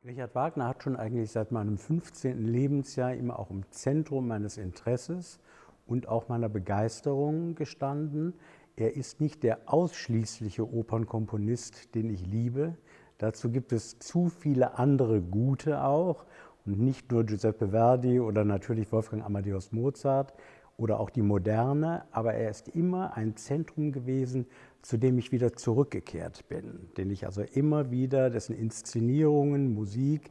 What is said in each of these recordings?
Richard Wagner hat schon eigentlich seit meinem 15. Lebensjahr immer auch im Zentrum meines Interesses und auch meiner Begeisterung gestanden. Er ist nicht der ausschließliche Opernkomponist, den ich liebe. Dazu gibt es zu viele andere gute auch und nicht nur Giuseppe Verdi oder natürlich Wolfgang Amadeus Mozart oder auch die Moderne, aber er ist immer ein Zentrum gewesen, zu dem ich wieder zurückgekehrt bin, den ich also immer wieder, dessen Inszenierungen, Musik,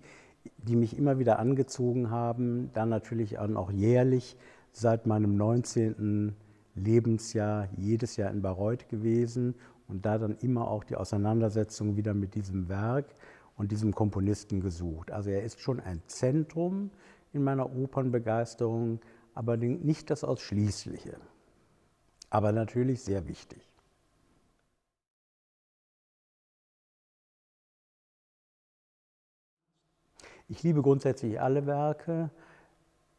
die mich immer wieder angezogen haben, dann natürlich auch jährlich seit meinem 19. Lebensjahr jedes Jahr in Bayreuth gewesen und da dann immer auch die Auseinandersetzung wieder mit diesem Werk und diesem Komponisten gesucht. Also er ist schon ein Zentrum in meiner Opernbegeisterung, aber nicht das Ausschließliche, aber natürlich sehr wichtig. Ich liebe grundsätzlich alle Werke.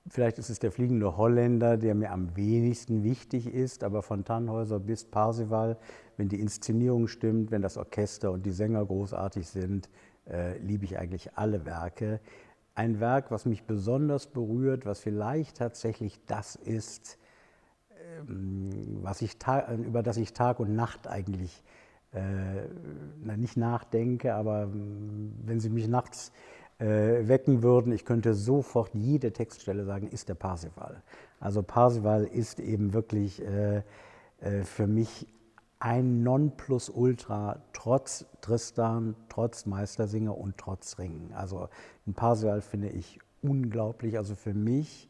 Vielleicht ist es der Fliegende Holländer, der mir am wenigsten wichtig ist, aber von Tannhäuser bis Parzival, wenn die Inszenierung stimmt, wenn das Orchester und die Sänger großartig sind, liebe ich eigentlich alle Werke. Ein Werk, was mich besonders berührt, was vielleicht tatsächlich das ist, über das ich Tag und Nacht eigentlich nicht nachdenke, aber wenn Sie mich nachts wecken würden, ich könnte sofort jede Textstelle sagen, ist der Parzival. Also Parzival ist eben wirklich für mich ein Nonplusultra, trotz Tristan, trotz Meistersinger und trotz Ringen. Also den Parzival finde ich unglaublich. Also für mich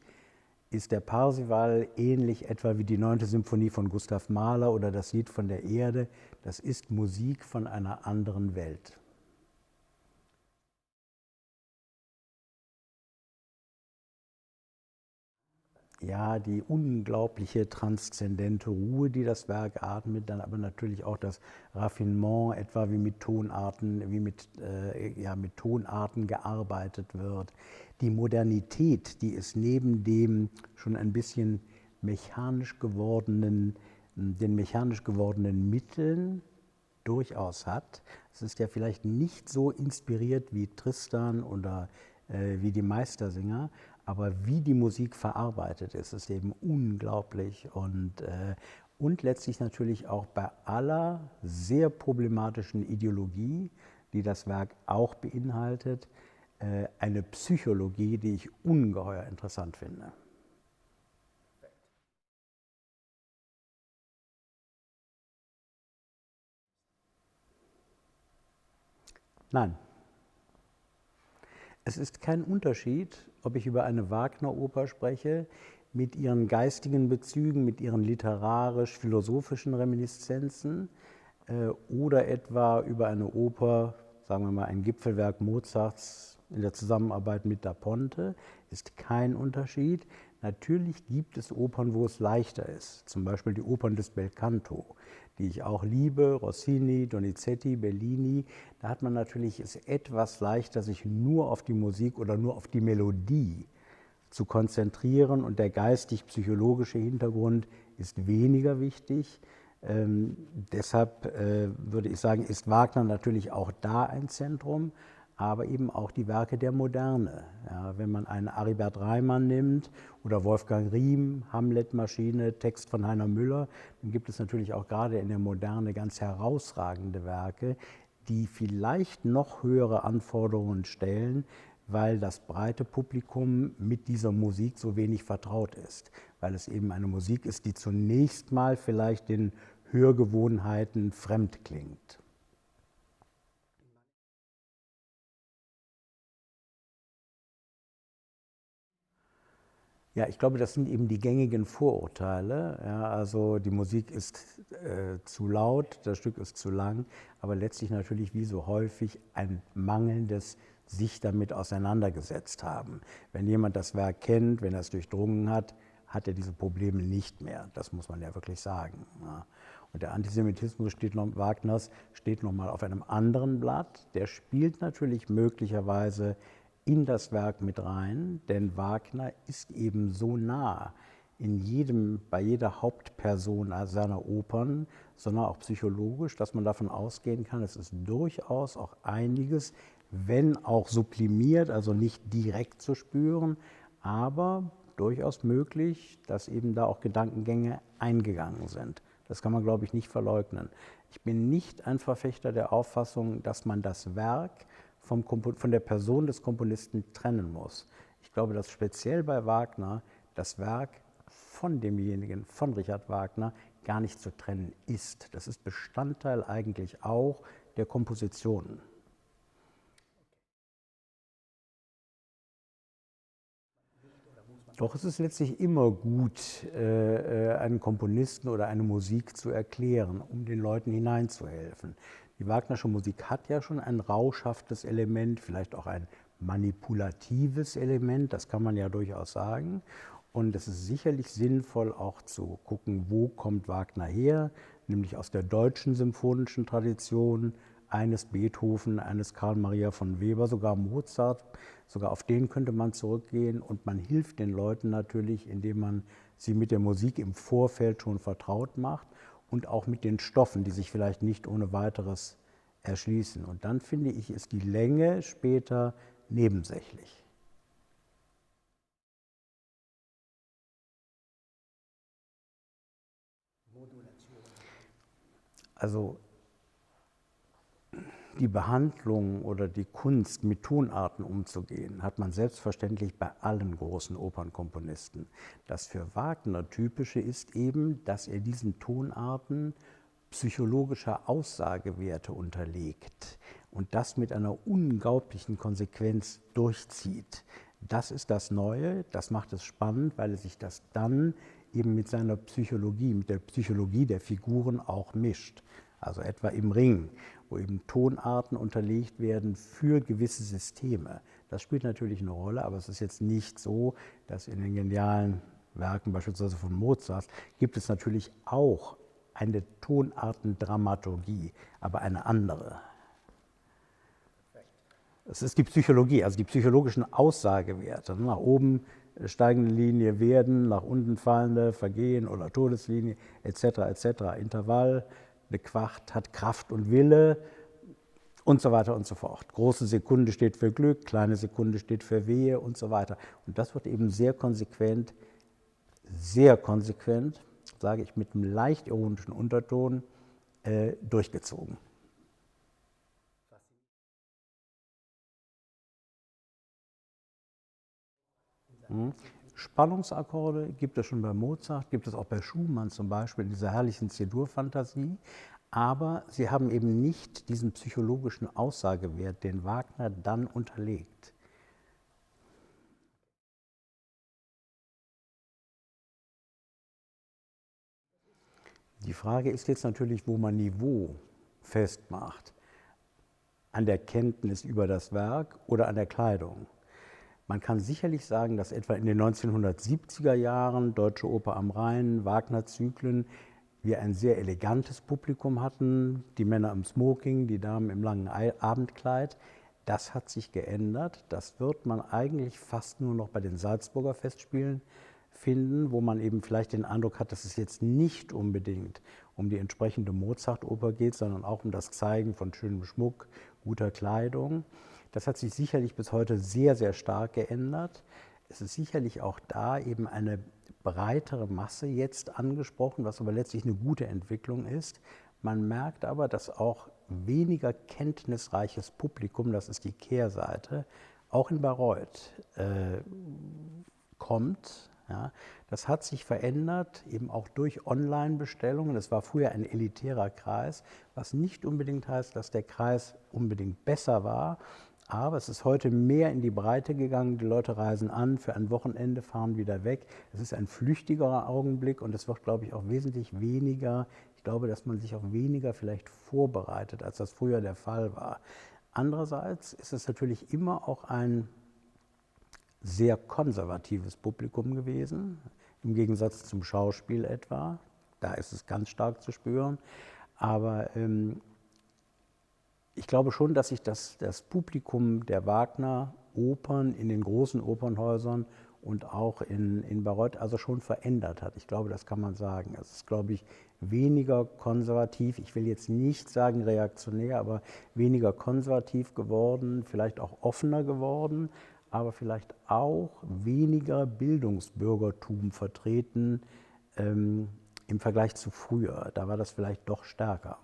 ist der Parzival ähnlich etwa wie die 9. Symphonie von Gustav Mahler oder das Lied von der Erde. Das ist Musik von einer anderen Welt. Ja, die unglaubliche transzendente Ruhe, die das Werk atmet, dann aber natürlich auch das Raffinement, etwa wie mit Tonarten, mit Tonarten gearbeitet wird. Die Modernität, die es neben dem schon ein bisschen den mechanisch gewordenen Mitteln durchaus hat. Es ist ja vielleicht nicht so inspiriert wie Tristan oder wie die Meistersinger, aber wie die Musik verarbeitet ist, ist eben unglaublich und letztlich natürlich auch bei aller sehr problematischen Ideologie, die das Werk auch beinhaltet, eine Psychologie, die ich ungeheuer interessant finde. Nein, es ist kein Unterschied, ob ich über eine Wagner-Oper spreche, mit ihren geistigen Bezügen, mit ihren literarisch-philosophischen Reminiszenzen oder etwa über eine Oper, sagen wir mal ein Gipfelwerk Mozarts in der Zusammenarbeit mit Da Ponte, ist kein Unterschied. Natürlich gibt es Opern, wo es leichter ist, zum Beispiel die Opern des Belcanto, die ich auch liebe, Rossini, Donizetti, Bellini. Da hat man natürlich es etwas leichter, sich nur auf die Musik oder nur auf die Melodie zu konzentrieren und der geistig-psychologische Hintergrund ist weniger wichtig. Deshalb würde ich sagen, ist Wagner natürlich auch da ein Zentrum, aber eben auch die Werke der Moderne. Ja, wenn man einen Aribert Reimann nimmt oder Wolfgang Riem, Hamlet-Maschine, Text von Heiner Müller, dann gibt es natürlich auch gerade in der Moderne ganz herausragende Werke, die vielleicht noch höhere Anforderungen stellen, weil das breite Publikum mit dieser Musik so wenig vertraut ist, weil es eben eine Musik ist, die zunächst mal vielleicht den Hörgewohnheiten fremd klingt. Ja, ich glaube, das sind eben die gängigen Vorurteile. Ja, also die Musik ist zu laut, das Stück ist zu lang, aber letztlich natürlich wie so häufig ein mangelndes sich damit auseinandergesetzt haben. Wenn jemand das Werk kennt, wenn er es durchdrungen hat, hat er diese Probleme nicht mehr. Das muss man ja wirklich sagen. Ja. Und der Antisemitismus Wagners steht nochmal auf einem anderen Blatt. Der spielt natürlich möglicherweise in das Werk mit rein, denn Wagner ist eben so nah bei jeder Hauptperson seiner Opern, sondern auch psychologisch, dass man davon ausgehen kann, es ist durchaus auch einiges wenn auch sublimiert, also nicht direkt zu spüren, aber durchaus möglich, dass eben da auch Gedankengänge eingegangen sind. Das kann man, glaube ich, nicht verleugnen. Ich bin nicht ein Verfechter der Auffassung, dass man das Werk von der Person des Komponisten trennen muss. Ich glaube, dass speziell bei Wagner das Werk von demjenigen, von Richard Wagner, gar nicht zu trennen ist. Das ist Bestandteil eigentlich auch der Kompositionen. Doch es ist letztlich immer gut, einen Komponisten oder eine Musik zu erklären, um den Leuten hineinzuhelfen. Die Wagnersche Musik hat ja schon ein rauschhaftes Element, vielleicht auch ein manipulatives Element, das kann man ja durchaus sagen. Und es ist sicherlich sinnvoll auch zu gucken, wo kommt Wagner her, nämlich aus der deutschen symphonischen Tradition, eines Beethoven, eines Karl Maria von Weber, sogar Mozart. Sogar auf den könnte man zurückgehen und man hilft den Leuten natürlich, indem man sie mit der Musik im Vorfeld schon vertraut macht und auch mit den Stoffen, die sich vielleicht nicht ohne weiteres erschließen. Und dann finde ich, ist die Länge später nebensächlich. Also die Behandlung oder die Kunst, mit Tonarten umzugehen, hat man selbstverständlich bei allen großen Opernkomponisten. Das für Wagner Typische ist eben, dass er diesen Tonarten psychologischer Aussagewerte unterlegt und das mit einer unglaublichen Konsequenz durchzieht. Das ist das Neue, das macht es spannend, weil er sich das dann eben mit seiner Psychologie, mit der Psychologie der Figuren auch mischt. Also etwa im Ring, wo eben Tonarten unterlegt werden für gewisse Systeme. Das spielt natürlich eine Rolle, aber es ist jetzt nicht so, dass in den genialen Werken, beispielsweise von Mozart, gibt es natürlich auch eine Tonartendramaturgie, aber eine andere. Es ist die Psychologie, also die psychologischen Aussagewerte. Nach oben steigende Linie werden, nach unten fallende Vergehen oder Todeslinie etc. etc. Intervall, eine Quart hat Kraft und Wille und so weiter und so fort. Große Sekunde steht für Glück, kleine Sekunde steht für Wehe und so weiter. Und das wird eben sehr konsequent, sage ich mit einem leicht ironischen Unterton, durchgezogen. Spannungsakkorde gibt es schon bei Mozart, gibt es auch bei Schumann zum Beispiel in dieser herrlichen C-Dur-Fantasie, aber sie haben eben nicht diesen psychologischen Aussagewert, den Wagner dann unterlegt. Die Frage ist jetzt natürlich, wo man Niveau festmacht. An der Kenntnis über das Werk oder an der Kleidung. Man kann sicherlich sagen, dass etwa in den 1970er Jahren Deutsche Oper am Rhein, Wagner-Zyklen, wir ein sehr elegantes Publikum hatten, die Männer im Smoking, die Damen im langen Abendkleid. Das hat sich geändert. Das wird man eigentlich fast nur noch bei den Salzburger Festspielen finden, wo man eben vielleicht den Eindruck hat, dass es jetzt nicht unbedingt um die entsprechende Mozart-Oper geht, sondern auch um das Zeigen von schönem Schmuck, guter Kleidung. Das hat sich sicherlich bis heute sehr, sehr stark geändert. Es ist sicherlich auch da eben eine breitere Masse jetzt angesprochen, was aber letztlich eine gute Entwicklung ist. Man merkt aber, dass auch weniger kenntnisreiches Publikum, das ist die Kehrseite, auch in Bayreuth kommt. Ja. Das hat sich verändert, eben auch durch Online-Bestellungen. Es war früher ein elitärer Kreis, was nicht unbedingt heißt, dass der Kreis unbedingt besser war. Aber es ist heute mehr in die Breite gegangen. Die Leute reisen an für ein Wochenende, fahren wieder weg. Es ist ein flüchtigerer Augenblick und es wird, glaube ich, auch wesentlich weniger. Ich glaube, dass man sich auch weniger vielleicht vorbereitet, als das früher der Fall war. Andererseits ist es natürlich immer auch ein sehr konservatives Publikum gewesen, im Gegensatz zum Schauspiel etwa. Da ist es ganz stark zu spüren. Aber ich glaube schon, dass sich das Publikum der Wagner-Opern in den großen Opernhäusern und auch in Bayreuth also schon verändert hat. Ich glaube, das kann man sagen. Es ist, glaube ich, weniger konservativ, ich will jetzt nicht sagen reaktionär, aber weniger konservativ geworden, vielleicht auch offener geworden, aber vielleicht auch weniger Bildungsbürgertum vertreten im Vergleich zu früher. Da war das vielleicht doch stärker.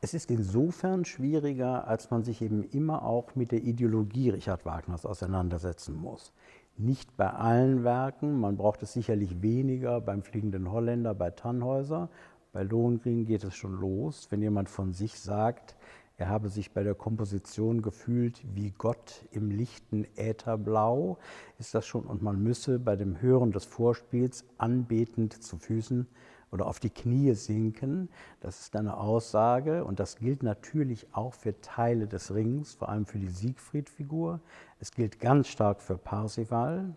Es ist insofern schwieriger, als man sich eben immer auch mit der Ideologie Richard Wagners auseinandersetzen muss. Nicht bei allen Werken, man braucht es sicherlich weniger beim Fliegenden Holländer, bei Tannhäuser. Bei Lohengrin geht es schon los, wenn jemand von sich sagt, er habe sich bei der Komposition gefühlt wie Gott im lichten Ätherblau, ist das schon, und man müsse bei dem Hören des Vorspiels anbetend zu Füßen oder auf die Knie sinken. Das ist eine Aussage und das gilt natürlich auch für Teile des Rings, vor allem für die Siegfried-Figur. Es gilt ganz stark für Parsival,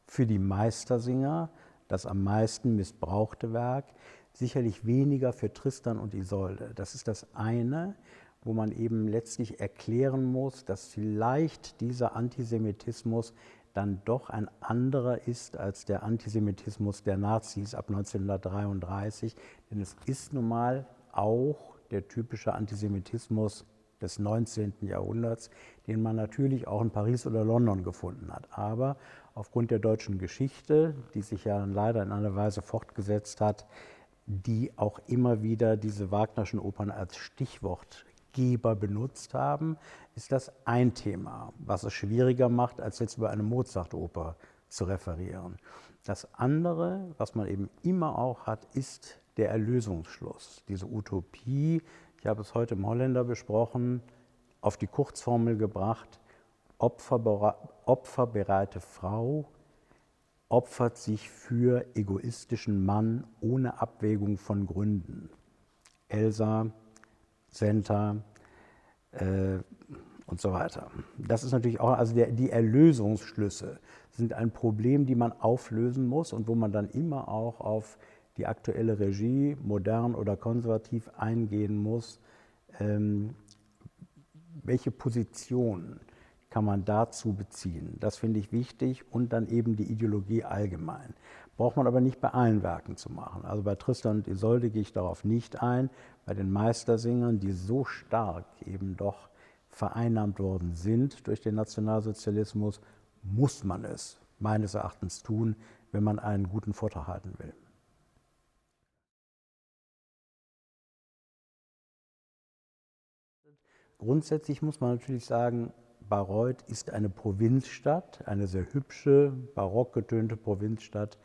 für die Meistersinger, das am meisten missbrauchte Werk, sicherlich weniger für Tristan und Isolde. Das ist das eine, wo man eben letztlich erklären muss, dass vielleicht dieser Antisemitismus dann doch ein anderer ist als der Antisemitismus der Nazis ab 1933. Denn es ist nun mal auch der typische Antisemitismus des 19. Jahrhunderts, den man natürlich auch in Paris oder London gefunden hat. Aber aufgrund der deutschen Geschichte, die sich ja leider in einer Weise fortgesetzt hat, die auch immer wieder diese Wagnerschen Opern als Stichwortgeber benutzt haben, ist das ein Thema, was es schwieriger macht, als jetzt über eine Mozart-Oper zu referieren. Das andere, was man eben immer auch hat, ist der Erlösungsschluss, diese Utopie. Ich habe es heute im Holländer besprochen, auf die Kurzformel gebracht: opferbereite Frau opfert sich für egoistischen Mann ohne Abwägung von Gründen. Elsa, Senta und so weiter. Das ist natürlich auch, also die Erlösungsschlüsse sind ein Problem, die man auflösen muss und wo man dann immer auch auf die aktuelle Regie, modern oder konservativ, eingehen muss. Welche Position kann man dazu beziehen? Das finde ich wichtig, und dann eben die Ideologie allgemein. Braucht man aber nicht bei allen Werken zu machen. Also bei Tristan und Isolde gehe ich darauf nicht ein. Bei den Meistersingern, die so stark eben doch vereinnahmt worden sind durch den Nationalsozialismus, muss man es meines Erachtens tun, wenn man einen guten Vortrag halten will. Grundsätzlich muss man natürlich sagen, Bayreuth ist eine Provinzstadt, eine sehr hübsche, barock getönte Provinzstadt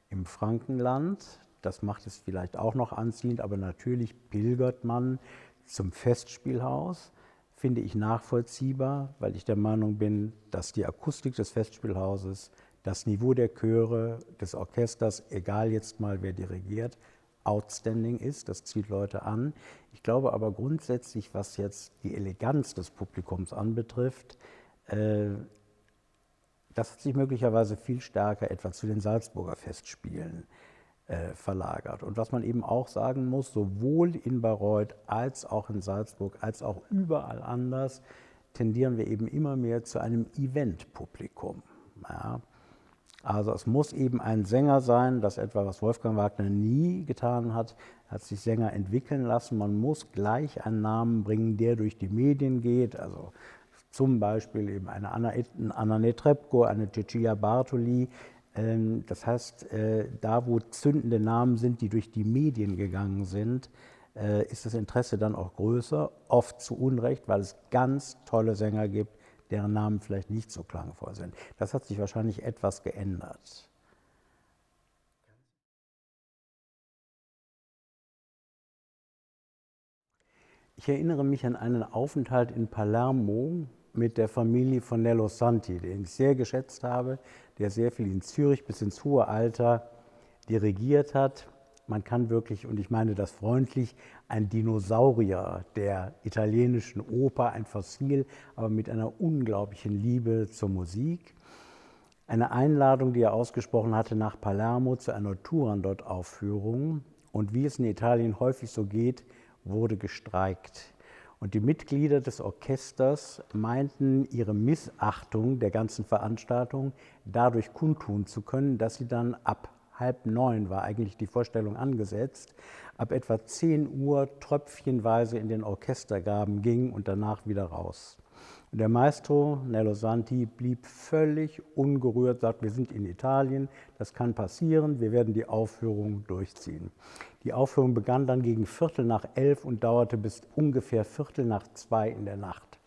im Frankenland. Das macht es vielleicht auch noch anziehend, aber natürlich pilgert man zum Festspielhaus. Finde ich nachvollziehbar, weil ich der Meinung bin, dass die Akustik des Festspielhauses, das Niveau der Chöre, des Orchesters, egal jetzt mal wer dirigiert, outstanding ist, das zieht Leute an. Ich glaube aber grundsätzlich, was jetzt die Eleganz des Publikums anbetrifft, das hat sich möglicherweise viel stärker etwa zu den Salzburger Festspielen verlagert. Und was man eben auch sagen muss, sowohl in Bayreuth als auch in Salzburg, als auch überall anders, tendieren wir eben immer mehr zu einem Event-Publikum. Ja. Also es muss eben ein Sänger sein, das etwa, was Wolfgang Wagner nie getan hat, hat sich Sänger entwickeln lassen. Man muss gleich einen Namen bringen, der durch die Medien geht, also zum Beispiel eben eine Anna Netrebko, eine Cecilia Bartoli. Das heißt, da wo zündende Namen sind, die durch die Medien gegangen sind, ist das Interesse dann auch größer, oft zu Unrecht, weil es ganz tolle Sänger gibt, deren Namen vielleicht nicht so klangvoll sind. Das hat sich wahrscheinlich etwas geändert. Ich erinnere mich an einen Aufenthalt in Palermo mit der Familie von Nello Santi, den ich sehr geschätzt habe, der sehr viel in Zürich bis ins hohe Alter dirigiert hat. Man kann wirklich, und ich meine das freundlich, ein Dinosaurier der italienischen Oper, ein Fossil, aber mit einer unglaublichen Liebe zur Musik. Eine Einladung, die er ausgesprochen hatte, nach Palermo zu einer Turandot-Aufführung. Und wie es in Italien häufig so geht, wurde gestreikt. Und die Mitglieder des Orchesters meinten, ihre Missachtung der ganzen Veranstaltung dadurch kundtun zu können, dass sie dann ab 8:30 war eigentlich die Vorstellung angesetzt, ab etwa 10 Uhr tröpfchenweise in den Orchestergraben ging und danach wieder raus. Und der Maestro Nello Santi blieb völlig ungerührt, sagt, wir sind in Italien, das kann passieren, wir werden die Aufführung durchziehen. Die Aufführung begann dann gegen 11:15 und dauerte bis ungefähr 1:45 in der Nacht.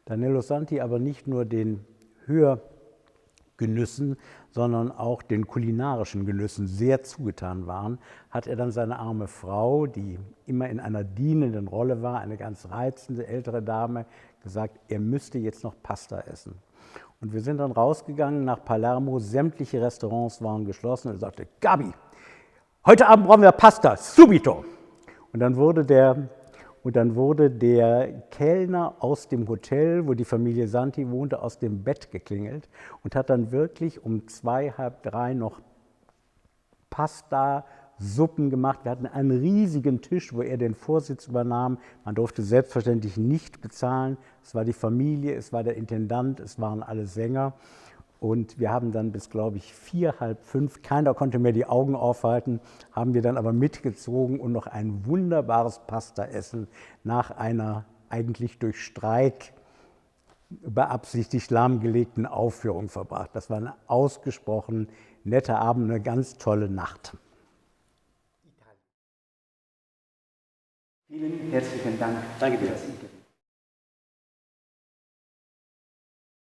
Da Nello Santi aber nicht nur den Hörgenüssen, sondern auch den kulinarischen Genüssen sehr zugetan waren, hat er dann seine arme Frau, die immer in einer dienenden Rolle war, eine ganz reizende ältere Dame, gesagt, er müsste jetzt noch Pasta essen. Und wir sind dann rausgegangen nach Palermo, sämtliche Restaurants waren geschlossen und er sagte, Gabi, heute Abend brauchen wir Pasta, subito. Und dann wurde der Kellner aus dem Hotel, wo die Familie Santi wohnte, aus dem Bett geklingelt und hat dann wirklich um 2, halb 3 noch Pasta, Suppen gemacht. Wir hatten einen riesigen Tisch, wo er den Vorsitz übernahm. Man durfte selbstverständlich nicht bezahlen. Es war die Familie, es war der Intendant, es waren alle Sänger. Und wir haben dann bis, glaube ich, 4, halb 5, keiner konnte mehr die Augen aufhalten, haben wir dann aber mitgezogen und noch ein wunderbares Pastaessen nach einer eigentlich durch Streik beabsichtigt lahmgelegten Aufführung verbracht. Das war ein ausgesprochen netter Abend, eine ganz tolle Nacht. Vielen herzlichen Dank. Danke dir. Für das Interview.